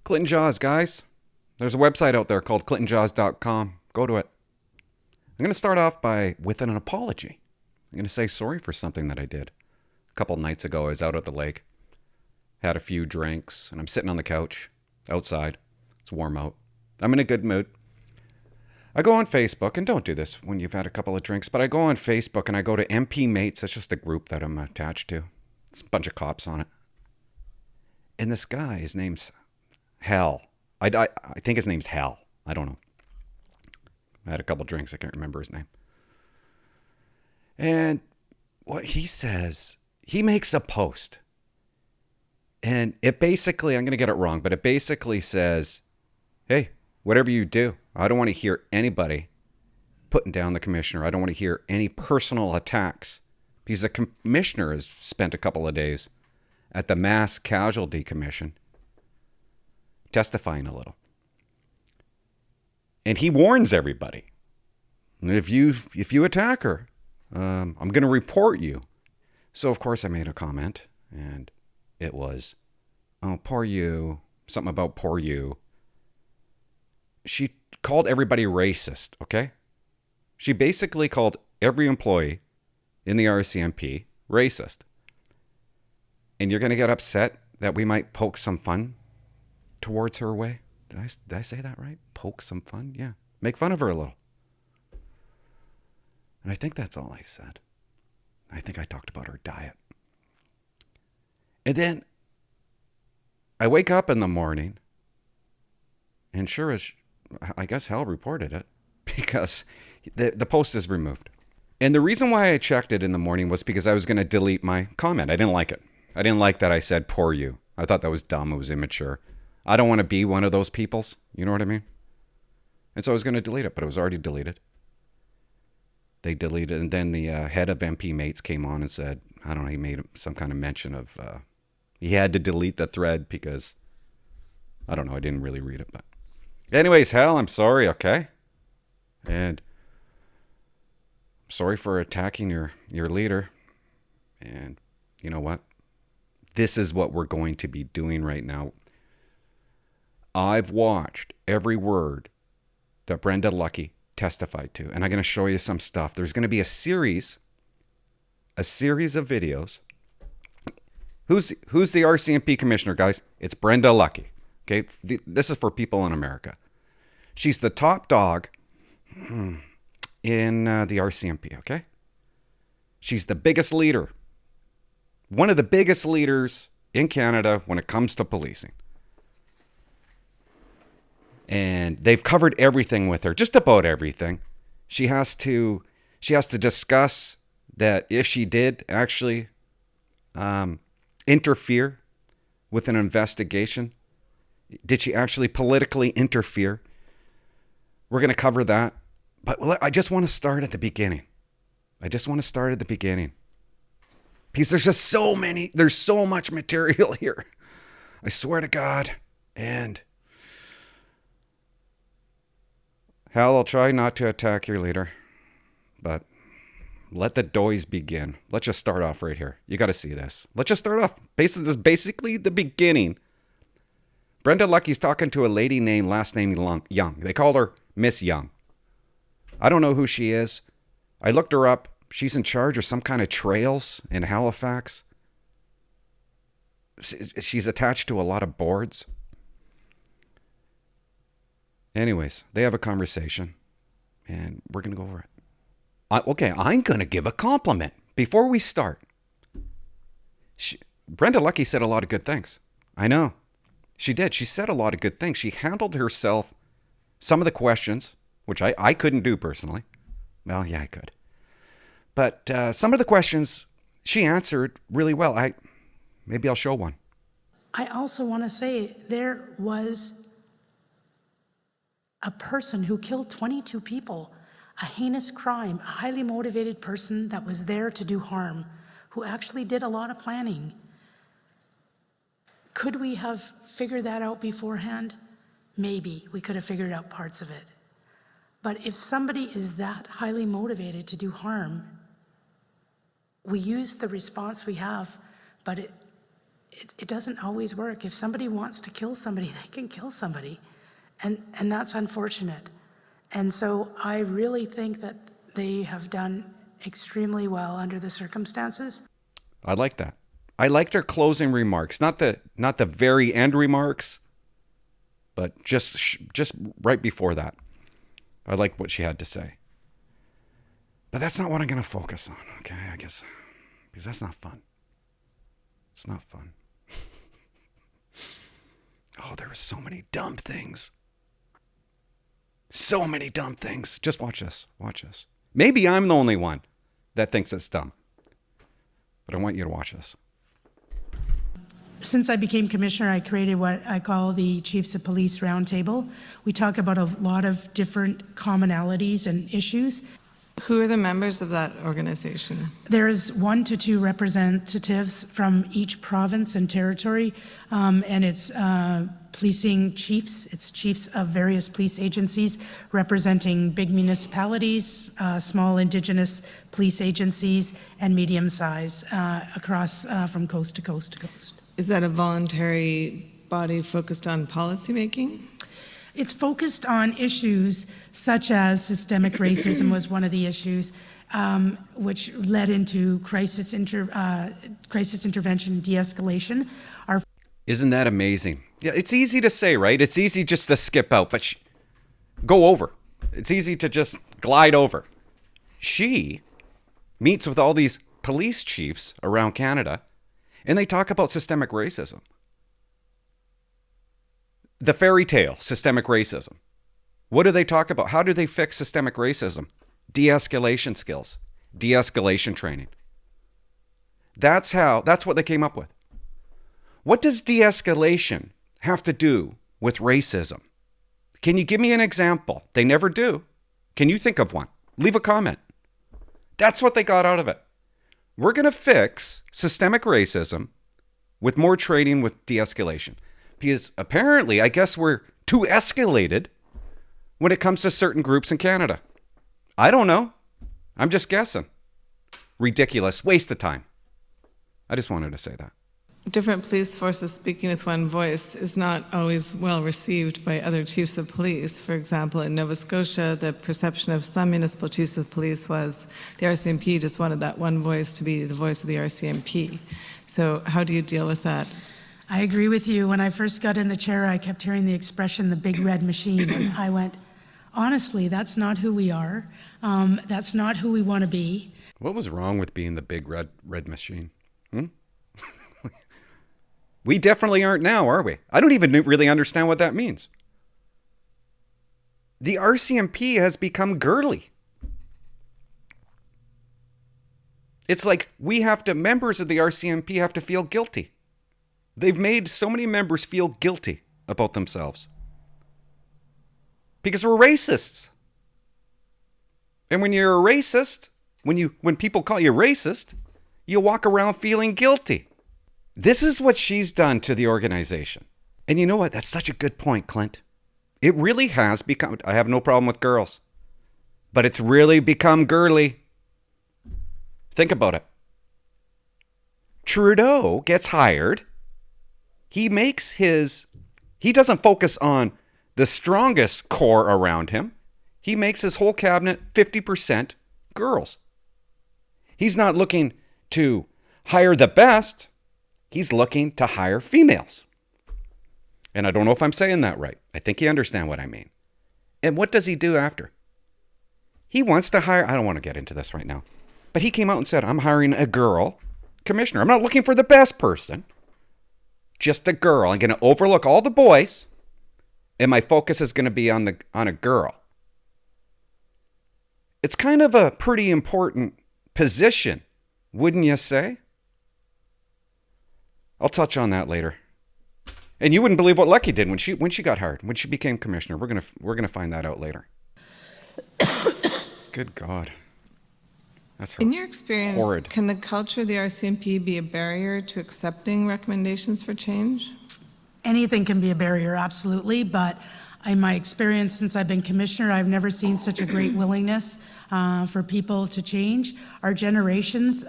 Clinton Jaws, guys. There's a website out there called clintonjaws.com. Go to it. I'm going to start off with an apology. I'm going to say sorry for something that I did. A couple nights ago, I was out at the lake, had a few drinks, and I'm sitting on the couch outside. It's warm out. I'm in a good mood. I go on Facebook, and don't do this when you've had a couple of drinks, but I go on Facebook and I go to MP Mates. That's just a group that I'm attached to. It's a bunch of cops on it. And this guy, his name's Hal. I think his name's Hal. I don't know. I had a couple drinks. I can't remember his name. And what he says, he makes a post. And it basically, I'm going to get it wrong, but it basically says, hey, whatever you do, I don't want to hear anybody putting down the commissioner. I don't want to hear any personal attacks. Because the commissioner has spent a couple of days at the Mass Casualty Commission testifying a little. And he warns everybody, if you attack her, I'm going to report you. So, of course, I made a comment, and it was, oh, poor you, something about poor you. She called everybody racist, okay? She basically called every employee in the RCMP racist. And you're going to get upset that we might poke some fun towards her way? Did I say that right? Poke some fun? Yeah. Make fun of her a little. And I think that's all I said. I think I talked about her diet. And then I wake up in the morning, and sure as, I guess Hal reported it, because the post is removed. And the reason why I checked it in the morning was because I was going to delete my comment. I didn't like it. I didn't like that I said, poor you. I thought that was dumb. It was immature. I don't want to be one of those peoples. You know what I mean? And so I was going to delete it, but it was already deleted. They deleted it. And then the head of MP Mates came on and said, I don't know, he made some kind of mention of, he had to delete the thread because, I don't know, I didn't really read it. But anyways, Hal, I'm sorry, okay? And sorry for attacking your leader. And you know what? This is what we're going to be doing right now. I've watched every word that Brenda Lucki testified to, and I'm going to show you some stuff. There's going to be a series of videos. Who's the RCMP commissioner, guys? It's Brenda Lucki. Okay, this is for people in America. She's the top dog in the RCMP, okay? She's the biggest leader. One of the biggest leaders in Canada when it comes to policing. And they've covered everything with her, just about everything. She has to discuss that if she did actually interfere with an investigation, did she actually politically interfere? We're going to cover that. But I just want to start at the beginning. Because there's just there's so much material here. I swear to God. And Hal, I'll try not to attack your leader, but let the doys begin. Let's just start off right here. You got to see this. Let's just start off. This is basically the beginning. Brenda Lucki's talking to a lady named last name Young. They called her Miss Young. I don't know who she is. I looked her up. She's in charge of some kind of trails in Halifax. She's attached to a lot of boards. Anyways, they have a conversation, and we're going to go over it. Okay, I'm going to give a compliment before we start. Brenda Lucki said a lot of good things. I know. She did. She said a lot of good things. She handled herself, some of the questions, which I couldn't do personally. Well, yeah, I could. But some of the questions she answered really well. Maybe I'll show one. I also want to say there was a person who killed 22 people, a heinous crime, a highly motivated person that was there to do harm, who actually did a lot of planning. Could we have figured that out beforehand? Maybe we could have figured out parts of it. But if somebody is that highly motivated to do harm, we use the response we have, but it doesn't always work. If somebody wants to kill somebody, they can kill somebody. And that's unfortunate. And so I really think that they have done extremely well under the circumstances. I like that. I liked her closing remarks, not the very end remarks, but just right before that. I liked what she had to say. But that's not what I'm going to focus on, okay? I guess, because that's not fun. It's not fun. Oh, there were so many dumb things. So many dumb things. Just watch this. Watch this. Maybe I'm the only one that thinks it's dumb. But I want you to watch this. Since I became commissioner, I created what I call the Chiefs of Police Roundtable. We talk about a lot of different commonalities and issues. Who are the members of that organization? There's 1 to 2 representatives from each province and territory, and it's policing chiefs. It's chiefs of various police agencies representing big municipalities, small Indigenous police agencies, and medium size across from coast to coast to coast. Is that a voluntary body focused on policymaking? It's focused on issues such as systemic racism was one of the issues, which led into crisis intervention and de-escalation. Isn't that amazing? Yeah, it's easy to say, right? It's easy just to skip out, but go over. It's easy to just glide over. She meets with all these police chiefs around Canada, and they talk about systemic racism. The fairy tale, systemic racism. What do they talk about? How do they fix systemic racism? De-escalation skills, de-escalation training. That's what they came up with. What does de-escalation have to do with racism? Can you give me an example? They never do. Can you think of one? Leave a comment. That's what they got out of it. We're going to fix systemic racism with more training with de-escalation. Because apparently, I guess we're too escalated when it comes to certain groups in Canada. I don't know. I'm just guessing. Ridiculous. Waste of time. I just wanted to say that. Different police forces speaking with one voice is not always well received by other chiefs of police. For example, in Nova Scotia, the perception of some municipal chiefs of police was the RCMP just wanted that one voice to be the voice of the RCMP. So how do you deal with that? I agree with you. When I first got in the chair, I kept hearing the expression, the big red machine. And I went, honestly, that's not who we are. That's not who we want to be. What was wrong with being the big red machine? We definitely aren't now, are we? I don't even really understand what that means. The RCMP has become girly. It's like members of the RCMP have to feel guilty. They've made so many members feel guilty about themselves. Because we're racists. And when you're a racist, when people call you racist, you walk around feeling guilty. This is what she's done to the organization. And you know what? That's such a good point, Clint. It really has become, I have no problem with girls, but it's really become girly. Think about it. Trudeau gets hired. He doesn't focus on the strongest core around him. He makes his whole cabinet 50% girls. He's not looking to hire the best. He's looking to hire females. And I don't know if I'm saying that right. I think you understand what I mean. And what does he do after? He wants to hire, I don't want to get into this right now, but he came out and said, I'm hiring a girl commissioner. I'm not looking for the best person, just a girl. I'm going to overlook all the boys, and my focus is going to be on a girl. It's kind of a pretty important position, wouldn't you say? I'll touch on that later. And you wouldn't believe what Lucky did when she got hired, when she became commissioner. We're gonna find that out later. Good God. That's horrid. In your experience, can the culture of the RCMP be a barrier to accepting recommendations for change? Anything can be a barrier, absolutely, but in my experience since I've been commissioner, I've never seen such a great willingness for people to change. Our generations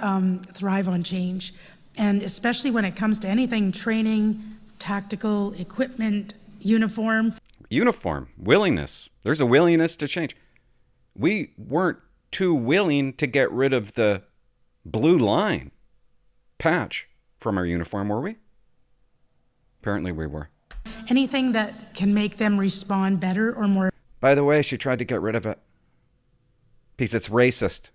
thrive on change. And especially when it comes to anything training, tactical equipment, uniform. Uniform, willingness. There's a willingness to change. We weren't too willing to get rid of the blue line patch from our uniform, were we? Apparently we were. Anything that can make them respond better or more By the way, she tried to get rid of it because it's racist.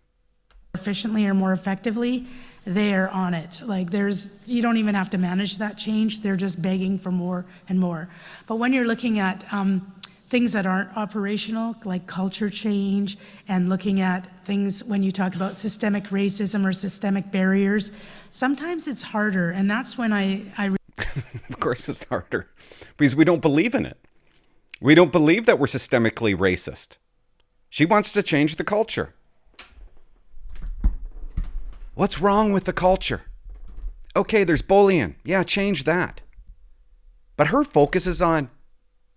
efficiently or more effectively, they're on it. Like you don't even have to manage that change. They're just begging for more and more. But when you're looking at things that aren't operational, like culture change, and looking at things when you talk about systemic racism or systemic barriers, sometimes it's harder. And that's when I Of course it's harder because we don't believe in it. We don't believe that we're systemically racist. She wants to change the culture. What's wrong with the culture? Okay, there's bullying. Yeah, change that. But her focus is on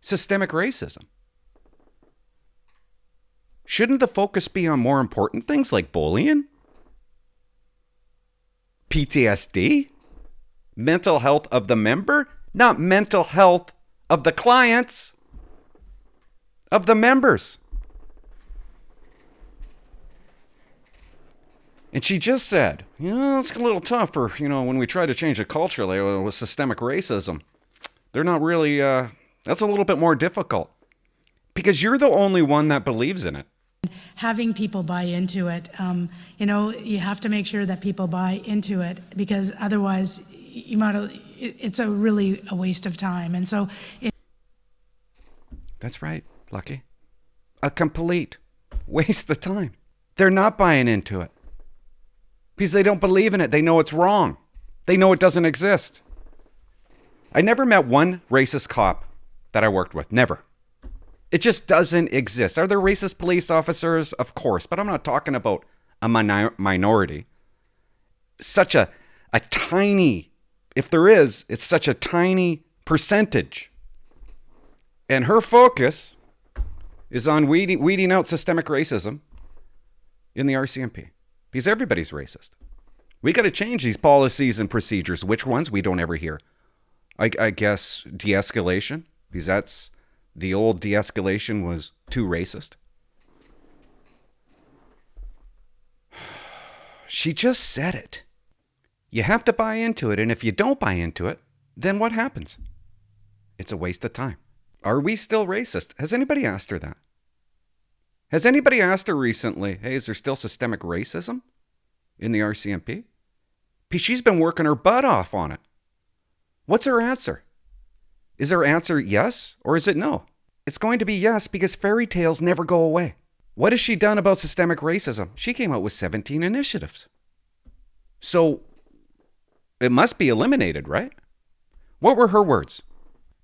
systemic racism. Shouldn't the focus be on more important things like bullying? PTSD? Mental health of the member? Not mental health of the clients, of the members. And she just said, it's a little tough for, when we try to change a culture with systemic racism. They're not really, that's a little bit more difficult. Because you're the only one that believes in it. having people buy into it, you have to make sure that people buy into it, because otherwise it's really a waste of time. And so that's right, Lucky. A complete waste of time. They're not buying into it because they don't believe in it. They know it's wrong. They know it doesn't exist. I never met one racist cop that I worked with. Never. It just doesn't exist. Are there racist police officers? Of course, but I'm not talking about a minority. Such a tiny, if there is, it's such a tiny percentage. And her focus is on weeding out systemic racism in the RCMP. Because everybody's racist. We got to change these policies and procedures. Which ones? We don't ever hear. I guess de-escalation, because that's the old de-escalation was too racist. She just said it. You have to buy into it, and if you don't buy into it, then what happens? It's a waste of time. Are we still racist? Has anybody asked her that? Has anybody asked her recently, hey, is there still systemic racism in the RCMP? Because she's been working her butt off on it. What's her answer? Is her answer yes, or is it no? It's going to be yes, because fairy tales never go away. What has she done about systemic racism? She came out with 17 initiatives. So it must be eliminated, right? What were her words?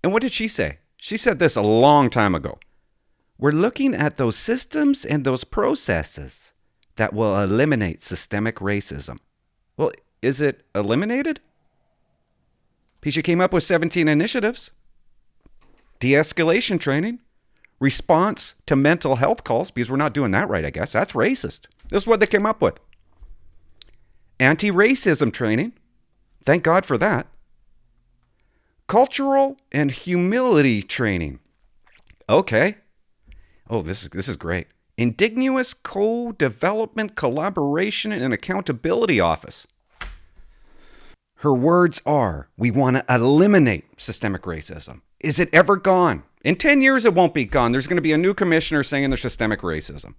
And what did she say? She said this a long time ago. We're looking at those systems and those processes that will eliminate systemic racism. Well, is it eliminated? She came up with 17 initiatives. De-escalation training. Response to mental health calls, because we're not doing that right, I guess. That's racist. This is what they came up with. Anti-racism training. Thank God for that. Cultural and humility training. Okay. Oh, this is great. Indigenous Co-Development Collaboration and Accountability Office. Her words are, we want to eliminate systemic racism. Is it ever gone? In 10 years, it won't be gone. There's going to be a new commissioner saying there's systemic racism.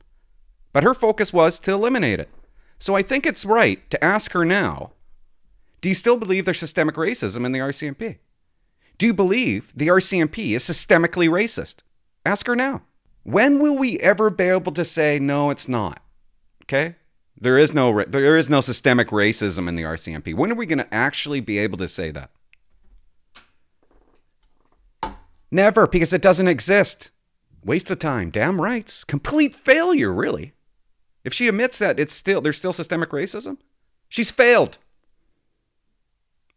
But her focus was to eliminate it. So I think it's right to ask her now, do you still believe there's systemic racism in the RCMP? Do you believe the RCMP is systemically racist? Ask her now. When will we ever be able to say, no, it's not? Okay? There is no systemic racism in the RCMP. When are we going to actually be able to say that? Never, because it doesn't exist. Waste of time. Damn rights. Complete failure, really. If she admits that there's still systemic racism, she's failed.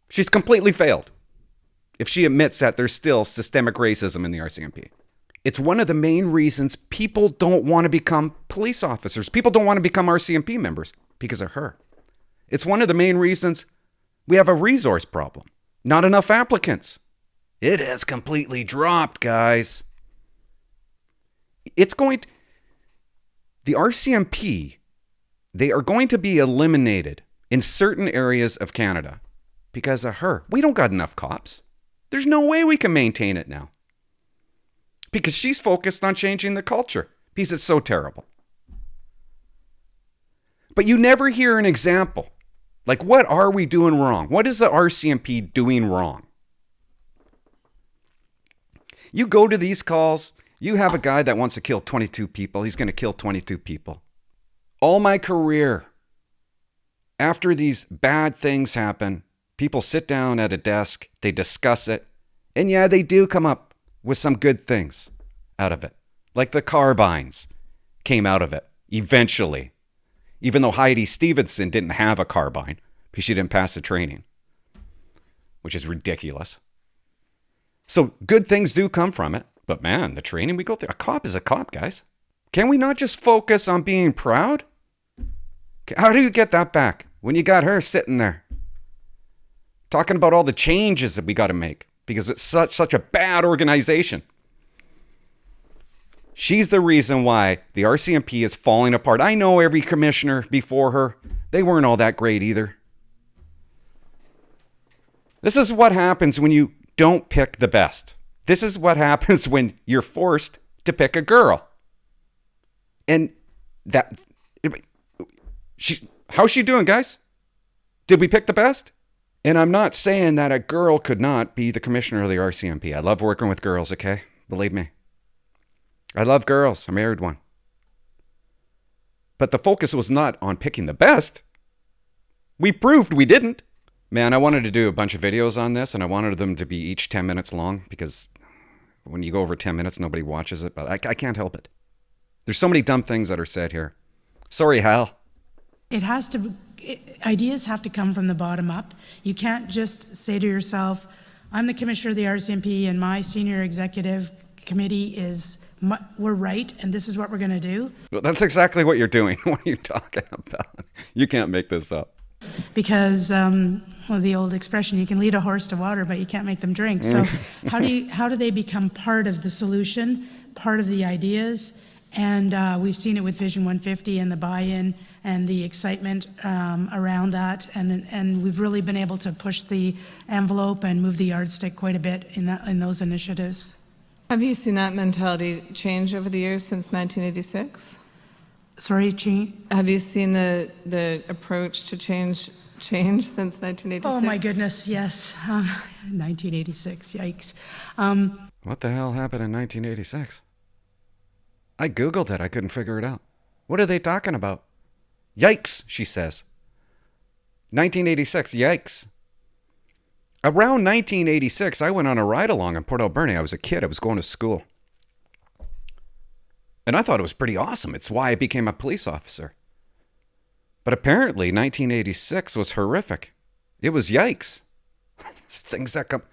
She's completely failed. If she admits that there's still systemic racism in the RCMP. It's one of the main reasons people don't want to become police officers. People don't want to become RCMP members because of her. It's one of the main reasons We have a resource problem. Not enough applicants. It has completely dropped, guys. The RCMP, they are going to be eliminated in certain areas of Canada because of her. We don't got enough cops. There's no way we can maintain it now. Because she's focused on changing the culture. Because it's so terrible. But you never hear an example. Like, what are we doing wrong? What is the RCMP doing wrong? You go to these calls, you have a guy that wants to kill 22 people. He's going to kill 22 people. All my career, after these bad things happen, people sit down at a desk, they discuss it, and yeah, they do come up with some good things out of it. Like the carbines came out of it, eventually. Even though Heidi Stevenson didn't have a carbine because she didn't pass the training, which is ridiculous. So good things do come from it. But man, the training we go through, a cop is a cop, guys. Can we not just focus on being proud? How do you get that back when you got her sitting there talking about all the changes that we got to make because it's such a bad organization? She's the reason why the RCMP is falling apart. I know every commissioner before her, they weren't all that great either. This is what happens when you don't pick the best. This is what happens when you're forced to pick a girl. And how's she doing, guys? Did we pick the best? And I'm not saying that a girl could not be the commissioner of the RCMP. I love working with girls, okay? Believe me. I love girls. I married one. But the focus was not on picking the best. We proved we didn't. Man, I wanted to do a bunch of videos on this, and I wanted them to be each 10 minutes long because when you go over 10 minutes, nobody watches it, but I can't help it. There's so many dumb things that are said here. Sorry, Hal. Ideas have to come from the bottom up. You can't just say to yourself, I'm the commissioner of the RCMP and my senior executive committee we're right, and this is what we're going to do. Well, that's exactly what you're doing. What are you talking about? You can't make this up. Because, the old expression, you can lead a horse to water, but you can't make them drink. So how do they become part of the solution, part of the ideas? And we've seen it with Vision 150 and the buy-in and the excitement around that. And we've really been able to push the envelope and move the yardstick quite a bit in those initiatives. Have you seen that mentality change over the years since 1986? Sorry, change? Have you seen the approach to change since 1986? Oh my goodness, yes. 1986, yikes. What the hell happened in 1986? I Googled it. I couldn't figure it out. What are they talking about? Yikes, she says. 1986, yikes. Around 1986, I went on a ride-along in Port Alberni. I was a kid. I was going to school. And I thought it was pretty awesome. It's why I became a police officer. But apparently 1986 was horrific. It was yikes. Things that come...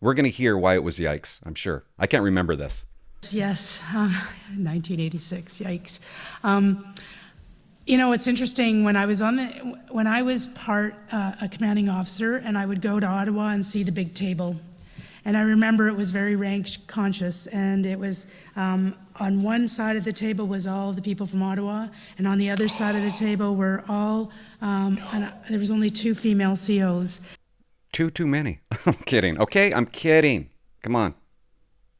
We're going to hear why it was yikes, I'm sure. I can't remember this. Yes, 1986, yikes. It's interesting, when I was a commanding officer, and I would go to Ottawa and see the big table. And I remember it was very rank conscious, and it was on one side of the table was all the people from Ottawa, and on the other side of the table were all, there was only 2 female COs. Too many. I'm kidding. Okay, I'm kidding. Come on.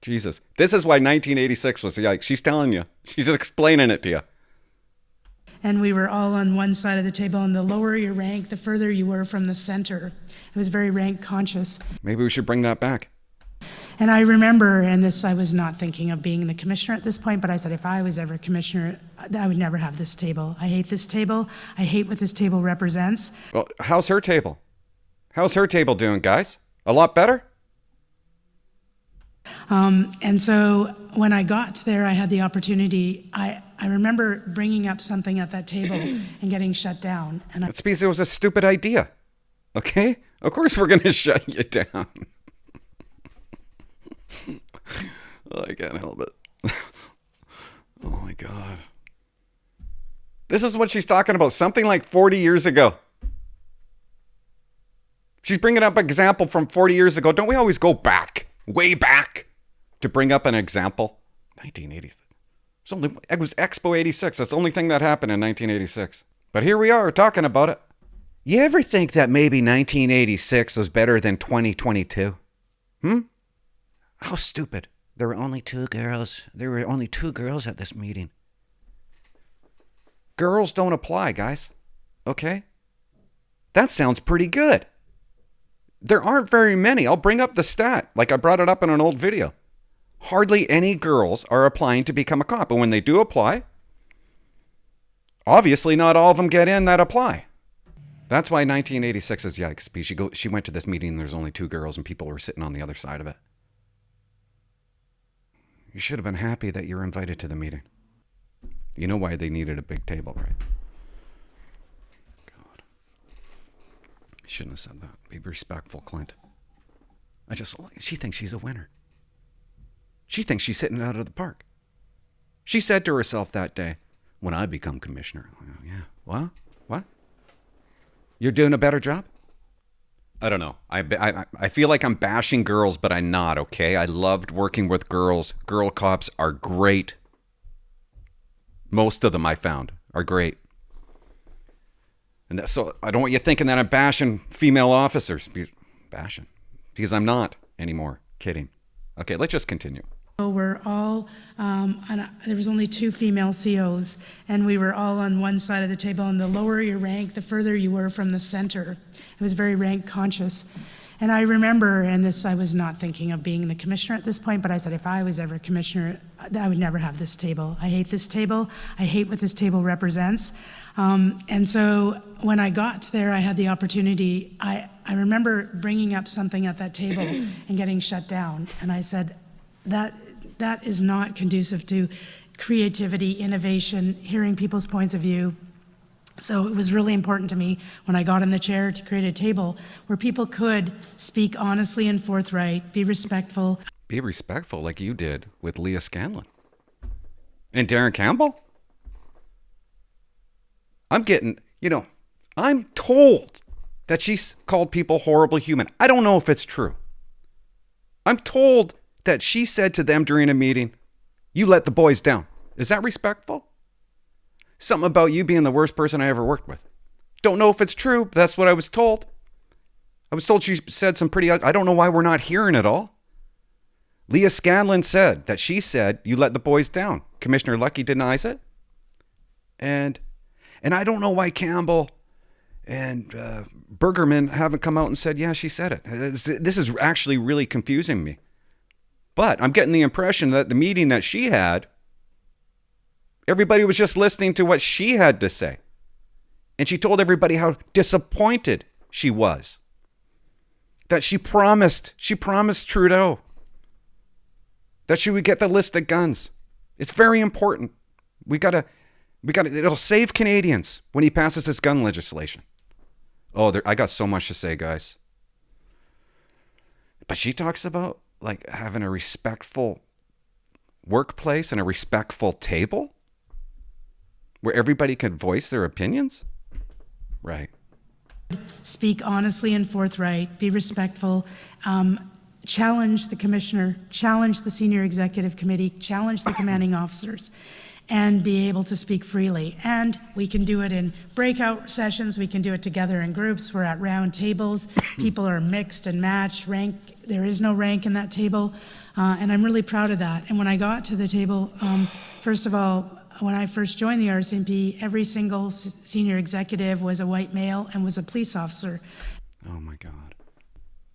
Jesus. This is why 1986 was yikes. She's telling you. She's explaining it to you. And we were all on one side of the table, and the lower your rank, the further you were from the center. It was very rank conscious. Maybe we should bring that back. And I remember, I was not thinking of being the commissioner at this point, but I said, if I was ever commissioner, I would never have this table. I hate this table. I hate what this table represents. Well, how's her table? How's her table doing, guys? A lot better? And so when I got there, I had the opportunity, I remember bringing up something at that table and getting shut down. And It's because it was a stupid idea. Okay? Of course we're going to shut you down. Oh, I can't help it. Oh my God. This is what she's talking about. Something like 40 years ago. She's bringing up an example from 40 years ago. Don't we always go back, way back, to bring up an example? 1980s. It was Expo 86. That's the only thing that happened in 1986. But here we are talking about it. You ever think that maybe 1986 was better than 2022? How stupid. There were only two girls. There were only two girls at this meeting. Girls don't apply, guys. Okay? That sounds pretty good. There aren't very many. I'll bring up the stat, like I brought it up in an old video. Hardly any girls are applying to become a cop. And when they do apply, obviously not all of them get in that apply. That's why 1986 is yikes. Because she went to this meeting and there's only two girls and people were sitting on the other side of it. You should have been happy that you were invited to the meeting. You know why they needed a big table, right? God. Shouldn't have said that. Be respectful, Clint. She thinks she's a winner. She thinks she's hitting it out of the park. She said to herself that day, when I become commissioner, yeah, what? You're doing a better job? I don't know. I feel like I'm bashing girls, but I'm not, okay? I loved working with girls. Girl cops are great. Most of them I found are great. And so I don't want you thinking that I'm bashing female officers. Because I'm not anymore. Kidding. Okay, let's just continue. We're all, there was only two female COs, and we were all on one side of the table, and the lower your rank, the further you were from the center. It was very rank conscious. And I remember, and this, I was not thinking of being the commissioner at this point, but I said, if I was ever commissioner, I would never have this table. I hate this table. I hate what this table represents. And so when I got there, I had the opportunity, I remember bringing up something at that table and getting shut down. And I said, that is not conducive to creativity, innovation, hearing people's points of view. So it was really important to me when I got in the chair to create a table where people could speak honestly and forthright, be respectful. Be respectful like you did with Leah Scanlon. And Darren Campbell? I'm told that she's called people horrible human. I don't know if it's true. I'm told that she said to them during a meeting, you let the boys down. Is that respectful? Something about you being the worst person I ever worked with. Don't know if it's true, but that's what I was told. I was told she said some pretty, I don't know why we're not hearing it all. Leah Scanlon said that she said, you let the boys down. Commissioner Lucky denies it. And I don't know why Campbell and Bergerman haven't come out and said, yeah, she said it. This is actually really confusing me. But I'm getting the impression that the meeting that she had, everybody was just listening to what she had to say. And she told everybody how disappointed she was. That she promised Trudeau that she would get the list of guns. It's very important. It'll save Canadians when he passes this gun legislation. I got so much to say, guys. But she talks about like having a respectful workplace and a respectful table where everybody can voice their opinions? Right. Speak honestly and forthright, be respectful, challenge the commissioner, challenge the senior executive committee, challenge the commanding officers, and be able to speak freely. And we can do it in breakout sessions, we can do it together in groups, we're at round tables, people are mixed and matched, there is no rank in that table, and I'm really proud of that. And when I got to the table, first of all, when I first joined the RCMP, every single senior executive was a white male and was a police officer. Oh my God.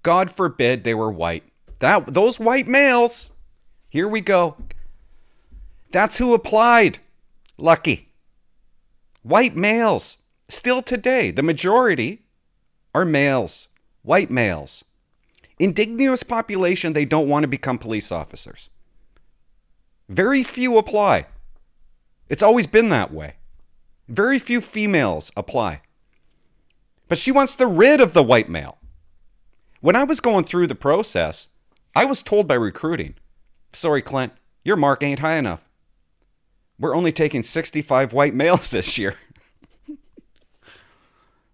God forbid they were white. Those white males, here we go. That's who applied. Lucky. White males. Still today, the majority are males. White males. Indigenous population, they don't want to become police officers. Very few apply. It's always been that way. Very few females apply. But she wants to rid of the white male. When I was going through the process, I was told by recruiting, sorry, Clint, your mark ain't high enough. We're only taking 65 white males this year.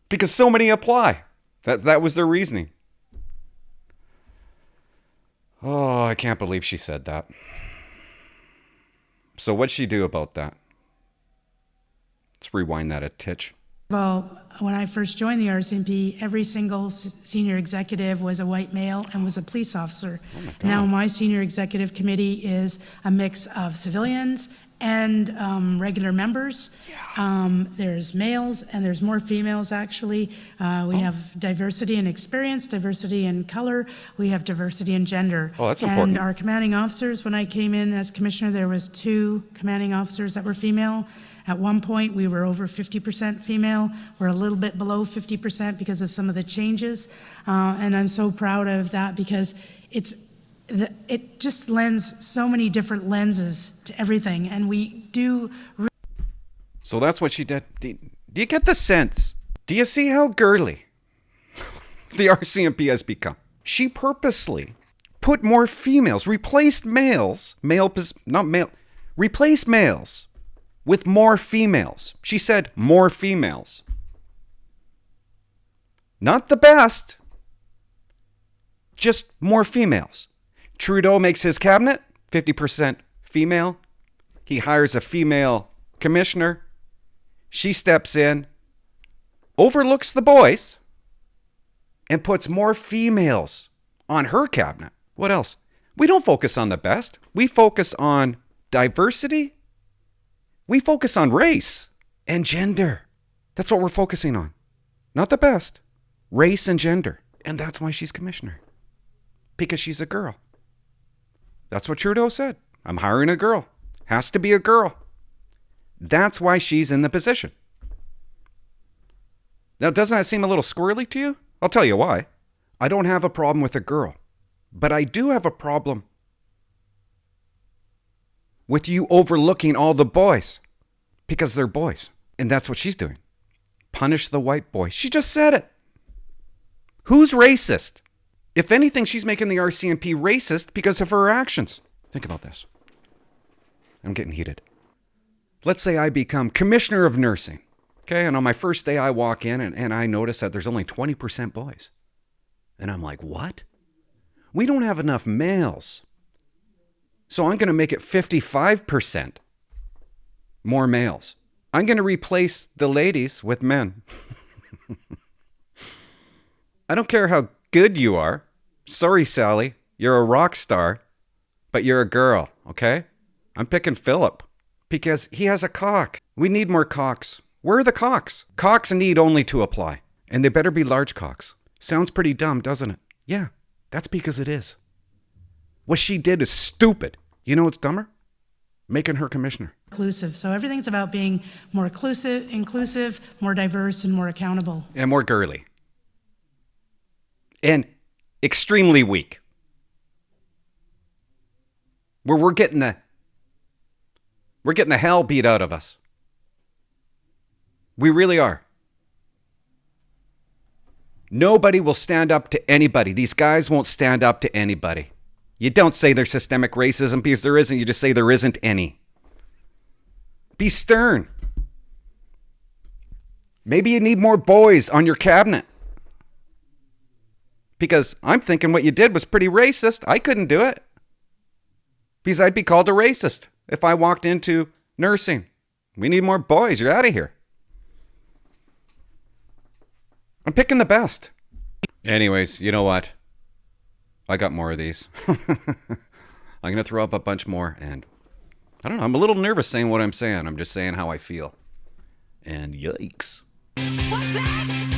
Because so many apply. That was their reasoning. Oh, I can't believe she said that. So what'd she do about that? Let's rewind that a titch. Well, when I first joined the RCMP, every single senior executive was a white male and was a police officer. Oh my God. Now my senior executive committee is a mix of civilians and regular members. There's males and there's more females, actually. We have diversity in experience, diversity in color. We have diversity in gender. Oh, that's important. And our commanding officers, when I came in as commissioner, there was 2 commanding officers that were female. At one point, we were over 50% female. We're a little bit below 50% because of some of the changes. And I'm so proud of that because it just lends so many different lenses to everything. And we do. So that's what she did. Do you get the sense? Do you see how girly the RCMP has become? She purposely put more females, replaced males, replaced males with more females. She said more females. Not the best, just more females. Trudeau makes his cabinet 50% female. He hires a female commissioner. She steps in, overlooks the boys, and puts more females on her cabinet. What else? We don't focus on the best. We focus on diversity. We focus on race and gender. That's what we're focusing on. Not the best. Race and gender. And that's why she's commissioner. Because she's a girl. That's what Trudeau said. I'm hiring a girl. Has to be a girl. That's why she's in the position. Now, doesn't that seem a little squirrely to you? I'll tell you why. I don't have a problem with a girl. But I do have a problem with you overlooking all the boys because they're boys. And that's what she's doing. Punish the white boy. She just said it. Who's racist? If anything, she's making the RCMP racist because of her actions. Think about this. I'm getting heated. Let's say I become commissioner of nursing. Okay, and on my first day I walk in and I notice that there's only 20% boys. And I'm like, what? We don't have enough males. So I'm going to make it 55% more males. I'm going to replace the ladies with men. I don't care how good you are. Sorry, Sally, you're a rock star, but you're a girl, okay? I'm picking Philip because he has a cock. We need more cocks. Where are the cocks? Cocks need only to apply, and they better be large cocks. Sounds pretty dumb, doesn't it? Yeah, that's because it is. What she did is stupid. You know what's dumber? Making her commissioner. Inclusive. So everything's about being more inclusive, more diverse, and more accountable. And more girly. And extremely weak. Where we're getting the hell beat out of us. We really are. Nobody will stand up to anybody. These guys won't stand up to anybody. You don't say there's systemic racism because there isn't. You just say there isn't any. Be stern. Maybe you need more boys on your cabinet. Because I'm thinking what you did was pretty racist. I couldn't do it. Because I'd be called a racist if I walked into nursing. We need more boys. You're out of here. I'm picking the best. Anyways, you know what? I got more of these. I'm going to throw up a bunch more. And I don't know. I'm a little nervous saying what I'm saying. I'm just saying how I feel. And yikes. What's that?